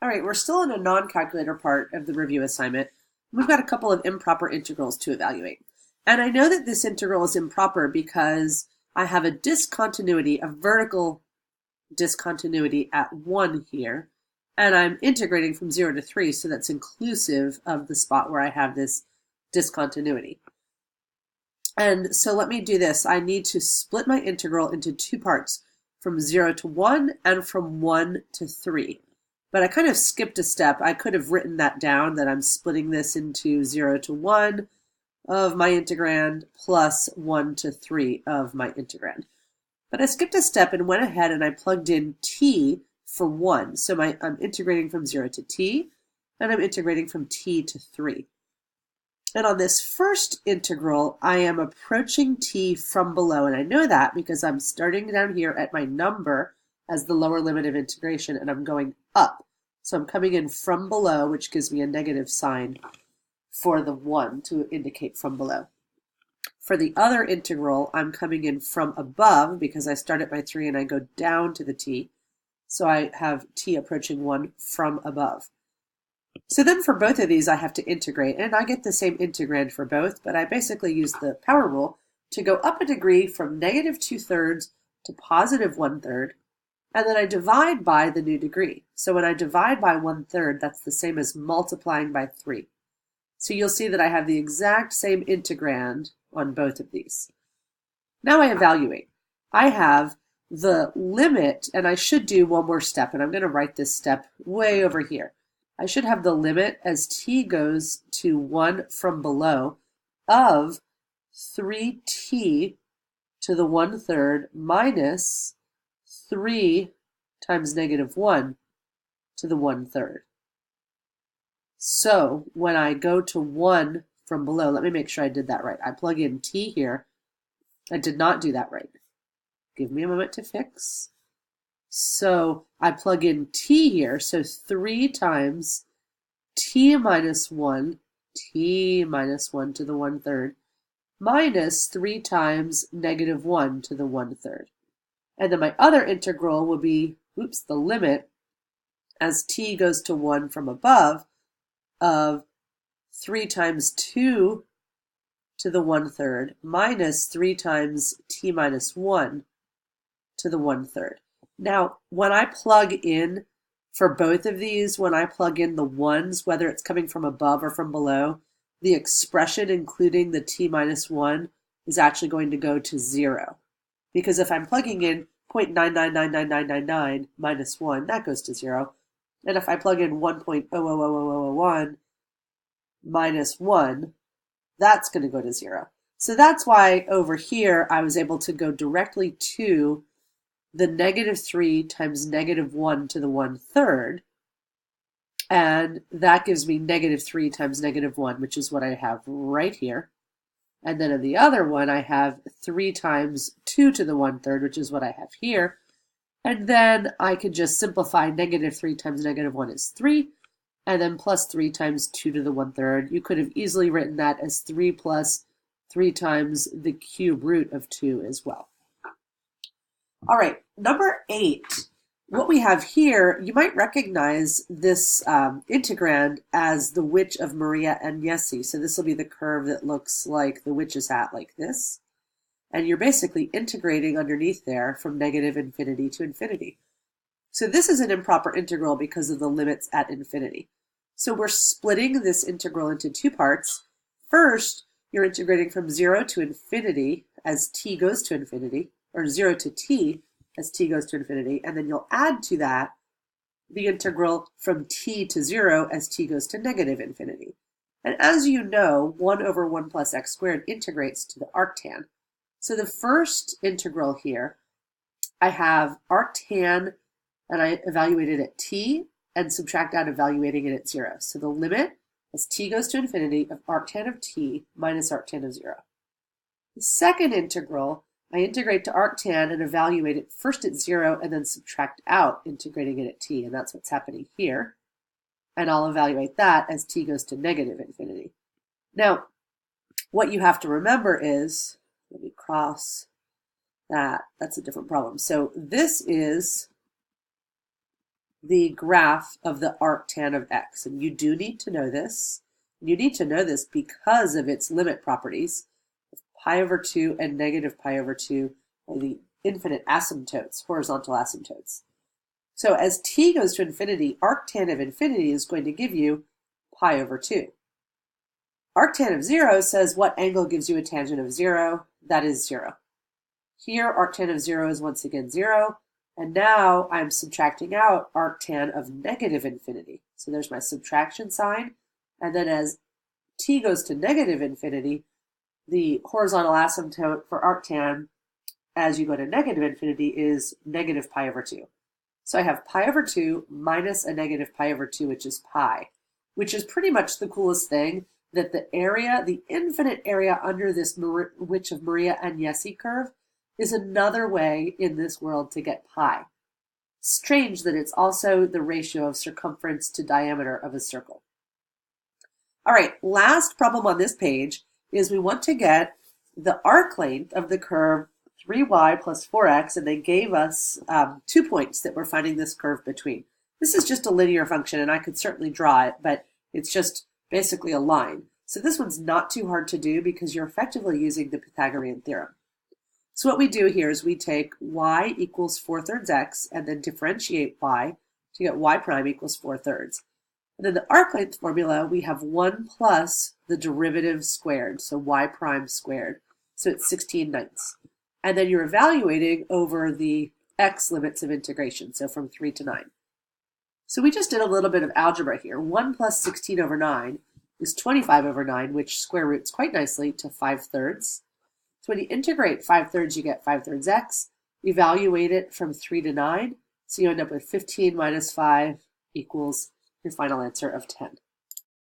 All right, we're still in a non-calculator part of the review assignment. We've got a couple of improper integrals to evaluate. And I know that this integral is improper because I have a discontinuity, a vertical discontinuity at 1 here, and I'm integrating from 0 to 3, so that's inclusive of the spot where I have this discontinuity. And so let me do this. I need to split my integral into two parts, from 0 to 1 and from 1 to 3. But I kind of skipped a step. I could have written that down, that I'm splitting this into 0 to 1 of my integrand plus 1 to 3 of my integrand. But I skipped a step and went ahead and I plugged in t for 1. So I'm integrating from 0 to t, and I'm integrating from t to 3. And on this first integral, I am approaching t from below, and I know that because I'm starting down here at my number as the lower limit of integration, and I'm going up. So I'm coming in from below, which gives me a negative sign for the 1 to indicate from below. For the other integral, I'm coming in from above because I start at my 3 and I go down to the t. So I have t approaching 1 from above. So then for both of these, I have to integrate, and I get the same integrand for both, but I basically use the power rule to go up a degree from negative 2/3 to positive 1/3, and then I divide by the new degree. So when I divide by 1/3, that's the same as multiplying by 3. So you'll see that I have the exact same integrand on both of these. Now I evaluate. I have the limit, and I should do one more step, and I'm going to write this step way over here. I should have the limit as t goes to 1 from below of 3t to the 1/3 minus 3 times negative 1 to the 1/3. So when I go to 1 from below, let me make sure I did that right. I plug in t here. I did not do that right. Give me a moment to fix. So I plug in t here, so 3 times t minus 1 to the 1/3, minus 3 times negative 1 to the 1/3. And then my other integral will be, the limit as t goes to 1 from above of 3 times 2 to the 1/3 minus 3 times t minus 1 to the 1/3. Now, when I plug in for both of these, when I plug in the ones, whether it's coming from above or from below, the expression including the t minus 1 is actually going to go to 0. Because if I'm plugging in 0.9999999 minus 1, that goes to 0. And if I plug in 1.000001 minus 1, that's going to go to 0. So that's why over here I was able to go directly to the negative 3 times negative 1 to the 1/3, and that gives me negative 3 times negative 1, which is what I have right here. And then in the other one, I have 3 times 2 to the 1/3, which is what I have here. And then I can just simplify negative 3 times negative 1 is 3, and then plus 3 times 2 to the 1/3. You could have easily written that as 3 plus 3 times the cube root of 2 as well. All right, number 8. What we have here, you might recognize this integrand as the Witch of Maria Agnesi. So this will be the curve that looks like the witch's hat, like this. And you're basically integrating underneath there from negative infinity to infinity. So this is an improper integral because of the limits at infinity. So we're splitting this integral into two parts. First, you're integrating from 0 to infinity as t goes to infinity, or 0 to t as t goes to infinity, and then you'll add to that the integral from t to 0 as t goes to negative infinity. And as you know, 1 over 1 plus x squared integrates to the arctan. So the first integral here, I have arctan, and I evaluate it at t, and subtract out evaluating it at 0. So the limit as t goes to infinity of arctan of t minus arctan of 0. The second integral, I integrate to arctan and evaluate it first at 0 and then subtract out, integrating it at t, and that's what's happening here. And I'll evaluate that as t goes to negative infinity. Now, what you have to remember is, let me cross that, that's a different problem. So this is the graph of the arctan of x. And you do need to know this. You need to know this because of its limit properties. Pi over 2 and negative pi over 2 are the infinite asymptotes, horizontal asymptotes. So as t goes to infinity, arctan of infinity is going to give you pi over 2. Arctan of 0 says what angle gives you a tangent of 0? That is 0. Here, arctan of 0 is once again 0. And now I'm subtracting out arctan of negative infinity. So there's my subtraction sign. And then as t goes to negative infinity, the horizontal asymptote for arctan as you go to negative infinity is negative pi over 2. So I have pi over 2 minus a negative pi over 2, which is pi, which is pretty much the coolest thing, that the area, the infinite area under this Witch of Maria Agnesi curve is another way in this world to get pi. Strange that it's also the ratio of circumference to diameter of a circle. All right, last problem on this page is we want to get the arc length of the curve 3y plus 4x, and they gave us 2 points that we're finding this curve between. This is just a linear function, and I could certainly draw it, but it's just basically a line. So this one's not too hard to do because you're effectively using the Pythagorean theorem. So what we do here is we take y equals 4/3 x and then differentiate y to get y prime equals 4/3. And then the arc length formula, we have 1 plus the derivative squared, so y prime squared. So it's 16/9. And then you're evaluating over the x limits of integration, so from 3 to 9. So we just did a little bit of algebra here. 1 plus 16 over 9 is 25 over 9, which square roots quite nicely to 5/3. So when you integrate 5/3, you get 5/3 x. Evaluate it from 3 to 9. So you end up with 15 minus 5 equals your final answer of 10.